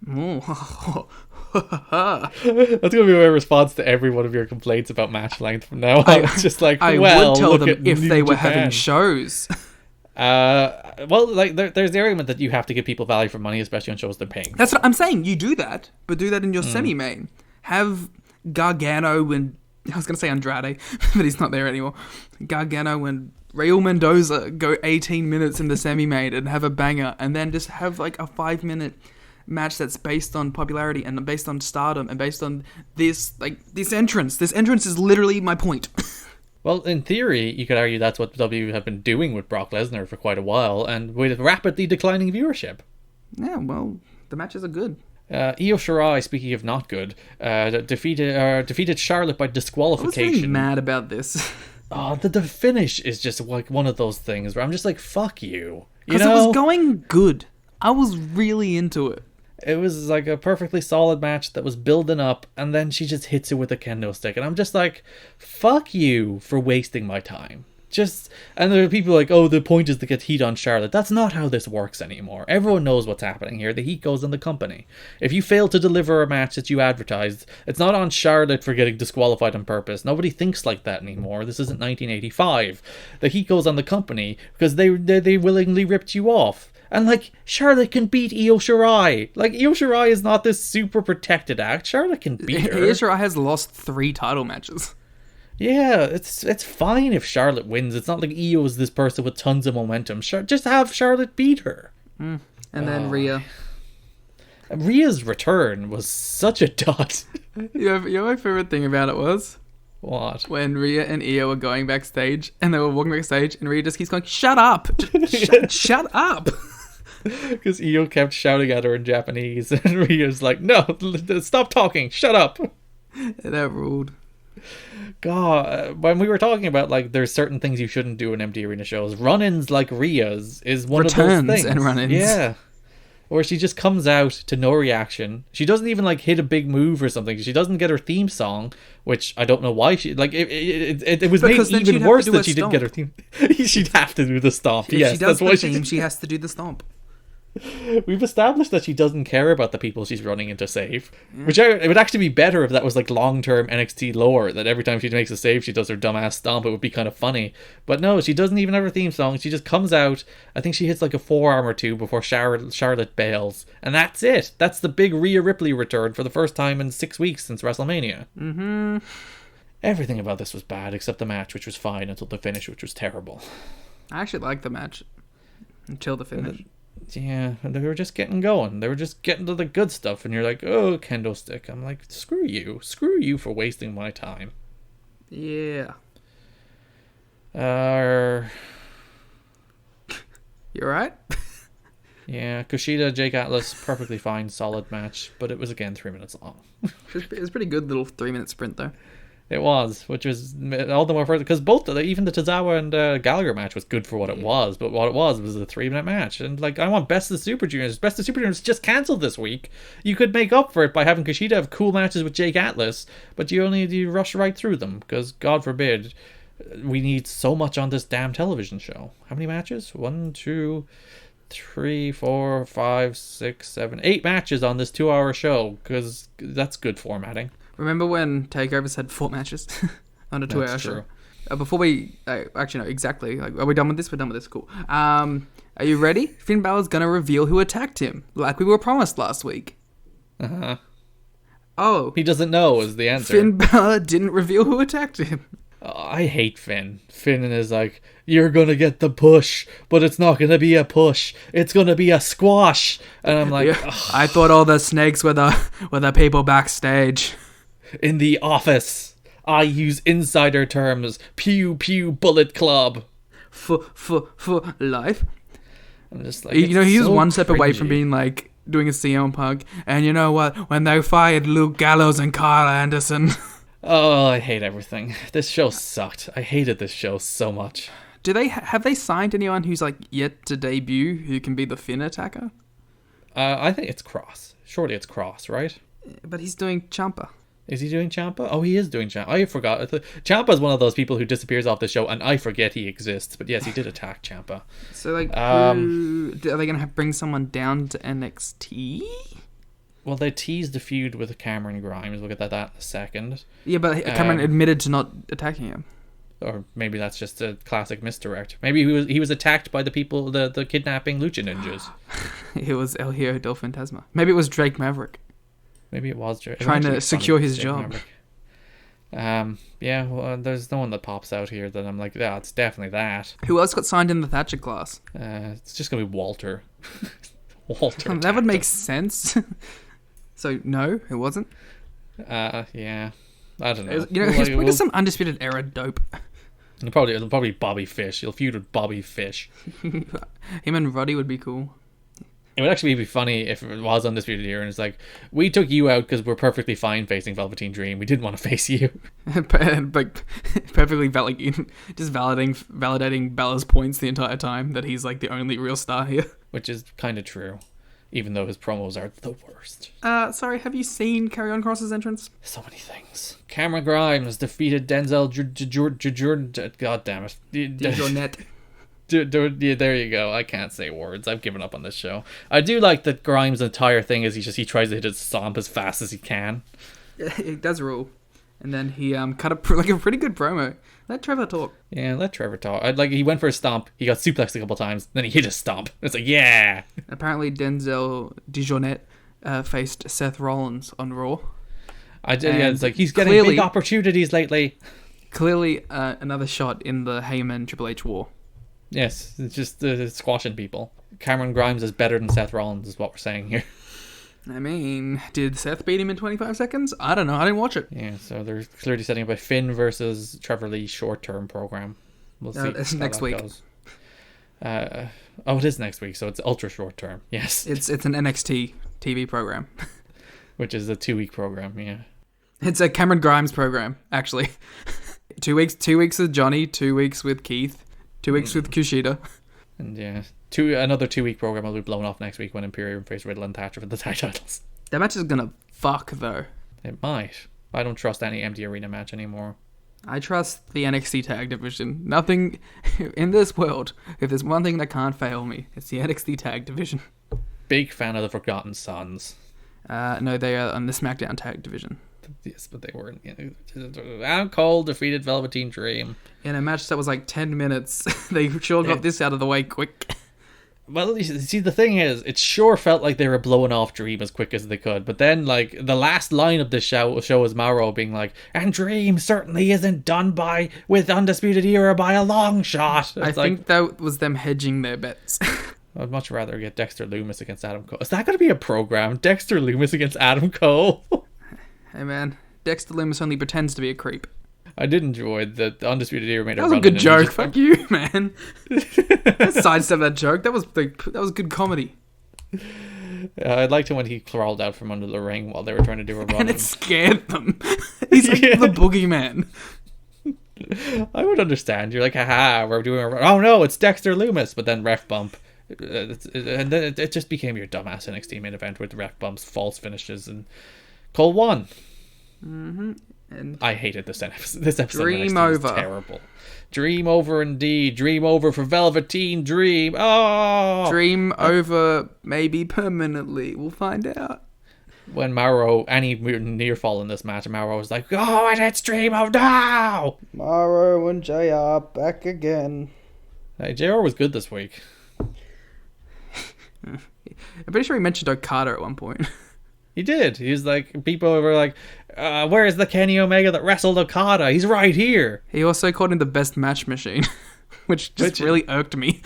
Oh. That's gonna be my response to every one of your complaints about match length from now on. It's just like, I would tell them if they were having shows. Well, like there's the argument that you have to give people value for money, especially on shows they're paying. That's what I'm saying. You do that, but do that in your semi-main. Have Gargano and I was going to say Andrade, but he's not there anymore. Gargano and Raul Mendoza go 18 minutes in the semi-main and have a banger, and then just have like a 5-minute match that's based on popularity and based on stardom and based on this entrance. This entrance is literally my point. Well, in theory, you could argue that's what WWE have been doing with Brock Lesnar for quite a while, and with rapidly declining viewership. Yeah, well, the matches are good. Io Shirai, speaking of not good, defeated Charlotte by disqualification. I was really mad about this. Oh, the finish is just like one of those things where I'm just like, fuck you. Because it was going good. I was really into it. It was like a perfectly solid match that was building up, and then she just hits it with a kendo stick, and I'm just like, fuck you for wasting my time. And there are people like, oh, the point is to get heat on Charlotte. That's not how this works anymore. Everyone knows what's happening here. The heat goes on the company. If you fail to deliver a match that you advertised, it's not on Charlotte for getting disqualified on purpose. Nobody thinks like that anymore. This isn't 1985. The heat goes on the company because they willingly ripped you off. And like, Charlotte can beat Io Shirai. Like, Io Shirai is not this super protected act. Charlotte can beat her. Io Shirai has lost 3 title matches. Yeah, it's fine if Charlotte wins. It's not like Io is this person with tons of momentum. Just have Charlotte beat her. And then Rhea. Rhea's return was such a dud. You know my favorite thing about it was? What? When Rhea and Io were going backstage, and they were walking backstage, and Rhea just keeps going, shut up! Shut up! Because Io kept shouting at her in Japanese, and Rhea's like, "No, stop talking, shut up." That ruled. God, when we were talking about like there's certain things you shouldn't do in empty arena shows, run-ins like Rhea's is one of those things. And run-ins. Yeah. Where she just comes out to no reaction. She doesn't even like hit a big move or something. She doesn't get her theme song, which I don't know why she like. It was Because made then even she'd have worse to do that a she didn't get her theme. She'd have to do the stomp. If Yes, she does that's why the she. theme, she has to do the stomp. We've established that she doesn't care about the people she's running into save, which it would actually be better if that was like long-term NXT lore, that every time she makes a save she does her dumbass stomp. It would be kind of funny, but no, she doesn't even have her theme song. She just comes out, I think she hits like a forearm or two before Charlotte bails, and that's it. That's the big Rhea Ripley return for the first time in 6 weeks since WrestleMania. Everything about this was bad except the match, which was fine until the finish, which was terrible. I actually liked the match until the finish. Yeah, they were just getting going. They were just getting to the good stuff, and you're like, "Oh, kendo stick." I'm like, screw you for wasting my time. Yeah. You're right? Yeah, Kushida, Jake Atlas, perfectly fine, solid match, but it was again 3 minutes long. It was a pretty good little 3-minute sprint though. It was, which was all the more further because both even the Tozawa and Gallagher match was good for what it was, but what it was a 3-minute match, and like I want Best of the Super Juniors. Best of the Super Juniors just cancelled this week. You could make up for it by having Kushida have cool matches with Jake Atlas, but you rush right through them because God forbid we need so much on this damn television show. How many matches? 1, 2, 3, 4, 5, 6, 7, 8 matches on this 2-hour show because that's good formatting. Remember when Takeovers had 4 matches on a 2-hour show? Before we... actually, no, exactly. Like, are we done with this? We're done with this. Cool. Are you ready? Finn Balor's going to reveal who attacked him, like we were promised last week. Uh-huh. Oh. He doesn't know is the answer. Finn Balor didn't reveal who attacked him. I hate Finn. Finn is like, you're going to get the push, but it's not going to be a push. It's going to be a squash. And I'm like... Yeah, I thought all the snakes were the people backstage. In the office, I use insider terms. Pew pew Bullet Club. For life. I'm just like, he was so one step away cringy. from being like doing a CM Punk. And you know what? When they fired Luke Gallows and Carl Anderson. Oh, I hate everything. This show sucked. I hated this show so much. Have they signed anyone who's like yet to debut who can be the Finn attacker? I think it's Cross. Surely it's Cross, right? But he's doing Ciampa. Is he doing Ciampa? Oh, he is doing Ciampa. I forgot. Ciampa is one of those people who disappears off the show, and I forget he exists. But yes, he did attack Ciampa. So, like, are they going to bring someone down to NXT? Well, they teased the feud with Cameron Grimes. We'll get that in a second. Yeah, but Cameron admitted to not attacking him. Or maybe that's just a classic misdirect. Maybe he was attacked by the people, the kidnapping Lucha Ninjas. It was El Hijo del Fantasma. Maybe it was Drake Maverick. Maybe it was Drake. Trying to secure his job. Yeah, well, there's no one that pops out here that I'm like, yeah, it's definitely that. Who else got signed in the Thatcher class? It's just going to be Walter. Walter. That would make sense. So, no, it wasn't? Yeah. I don't know. He's probably some Undisputed Era dope. It'll probably be Bobby Fish. He'll feud with Bobby Fish. Him and Roddy would be cool. It would actually be funny if it was Undisputed Era and it's like, we took you out because we're perfectly fine facing Velveteen Dream. We didn't want to face you. Like, perfectly just validating Bella's points the entire time that he's like the only real star here. Which is kind of true, even though his promos are the worst. Sorry, have you seen Karrion Kross's entrance? So many things. Cameron Grimes defeated Denzel Jordan. God damn it. DeJournette. Yeah, there you go. I can't say words. I've given up on this show. I do like that Grimes' entire thing is he tries to hit his stomp as fast as he can. Yeah, it does rule. And then he cut a pretty good promo. Let Trevor talk. Yeah, let Trevor talk. He went for a stomp. He got suplexed a couple times. Then he hit his stomp. It's like, yeah. Apparently, Denzel DeJournette faced Seth Rollins on Raw. Yeah, it's like he's getting big opportunities lately. Clearly, another shot in the Heyman Triple H war. Yes, it's just squashing people. Cameron Grimes is better than Seth Rollins, is what we're saying here. I mean, did Seth beat him in 25 seconds? I don't know. I didn't watch it. Yeah, so they're clearly setting up a Finn versus Trevor Lee short-term program. We'll see it's next week. Goes. It is next week, so it's ultra short term. Yes. It's an NXT TV program. Which is a 2-week program, yeah. It's a Cameron Grimes program, actually. 2 weeks. 2 weeks with Johnny. 2 weeks with Keith. 2 weeks with Kushida. And yeah, another 2-week program will be blown off next week when Imperium face Riddle and Thatcher for the tag titles. That match is gonna fuck though. It might. I don't trust any empty arena match anymore. I trust the NXT tag division. Nothing in this world. If there's one thing that can't fail me, it's the NXT tag division. Big fan of the Forgotten Sons. No, they are on the SmackDown tag division. Yes, but they weren't. Adam Cole defeated Velveteen Dream in a match that was like 10 minutes. They sure got this out of the way quick. Well, you see, the thing is, it sure felt like they were blowing off Dream as quick as they could. But then, like, the last line of the show is Mauro being like, "And Dream certainly isn't done with Undisputed Era by a long shot." I think that was them hedging their bets. I'd much rather get Dexter Lumis against Adam Cole. Is that going to be a program? Dexter Lumis against Adam Cole? Hey man, Dexter Lumis only pretends to be a creep. I did enjoy the Undisputed Era made a run. That was a good joke. Fuck you, man. Sidestep that joke. That was good comedy. I liked it when he crawled out from under the ring while they were trying to do a run. And it scared them. He's like the boogeyman. I would understand. You're like, haha, we're doing a run. Oh no, it's Dexter Lumis. But then ref bump. And then it just became your dumbass NXT main event with ref bumps, false finishes, and Cole won. Mm-hmm. And I hated this episode. This episode Dream of NXT over. Was terrible. Dream over indeed. Dream over for Velveteen Dream. Oh! Dream over maybe permanently. We'll find out. When Mauro, any near fall in this match, Mauro was like, "Oh, and it's Dream over now!" Mauro and JR back again. Hey, JR was good this week. I'm pretty sure he mentioned Okada at one point. He did. He was like, people were like, "Where's the Kenny Omega that wrestled Okada? He's right here." He also called him the best match machine, which really irked me.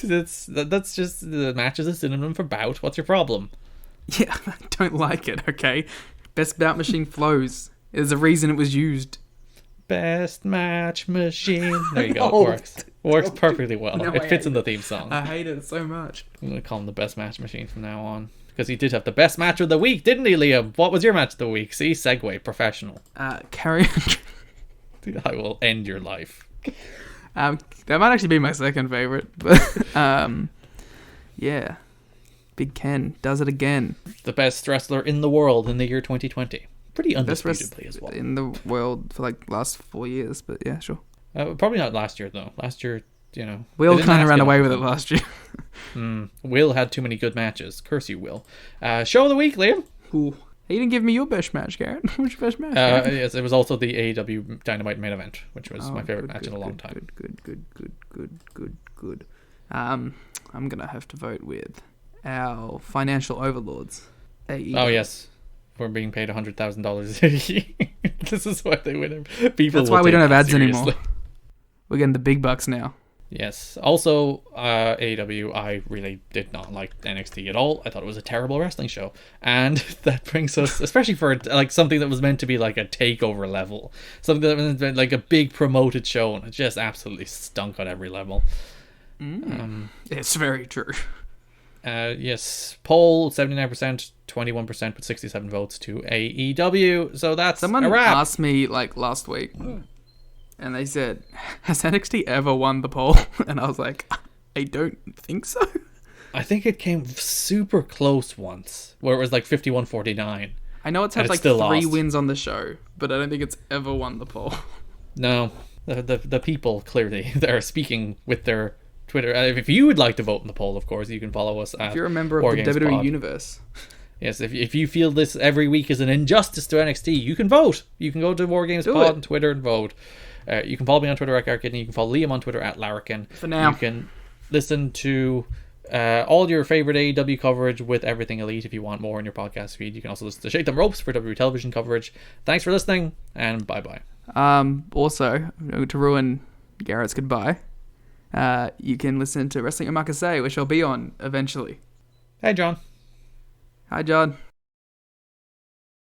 that's just, the match is a synonym for bout. What's your problem? Yeah, I don't like it, okay? Best bout machine flows. There's a reason it was used. Best match machine. There you go. It works perfectly well. No, it fits in the theme song. I hate it so much. I'm going to call him the best match machine from now on. Because he did have the best match of the week, didn't he, Liam? What was your match of the week? See, segue, professional. Karrion. I will end your life. That might actually be my second favorite, but yeah, Big Ken does it again. The best wrestler in the world in the year 2020. Pretty undisputably as well. In the world for like last 4 years, but yeah, sure. Probably not last year though. Last year, you know, Will kind of ran away with it last year. Will had too many good matches. Curse you, Will. Show of the week, Liam. Ooh. You didn't give me your best match, Garrett. What's your best match? Yes, it was also the AEW Dynamite main event, which was my favorite match in a long time. Good. I'm gonna have to vote with our financial overlords. AEW. Oh yes, we're being paid $100,000. This is why they win. People. That's why we don't have ads anymore. We're getting the big bucks now. Yes. Also, AEW, I really did not like NXT at all. I thought it was a terrible wrestling show. And that brings us, especially for like something that was meant to be like a takeover level, something that was meant like a big promoted show, and it just absolutely stunk on every level. It's very true. Yes. Poll, 79%, 21% with 67 votes to AEW. So that's Someone a wrap. asked me like last week, and they said, "Has NXT ever won the poll?" And I was like, "I don't think so." I think it came super close once, where it was like 51-49. I know it's had like 3 wins on the show, but I don't think it's ever won the poll. No, the people clearly they're speaking with their Twitter. If you would like to vote in the poll, of course, you can follow us at If you're a member of the WWE Pod. universe. Yes, if you feel this every week is an injustice to NXT, you can vote. You can go to Wargames Pod on Twitter and vote. You can follow me on Twitter at Garrett, and you can follow Liam on Twitter at Larrikin. For now. You can listen to all your favorite AEW coverage with Everything Elite if you want more in your podcast feed. You can also listen to Shake Them Ropes for WWE television coverage. Thanks for listening, and bye-bye. Also, to ruin Garrett's goodbye, you can listen to Wrestling Omakase, which I'll be on eventually. Hey, John. Hi, John.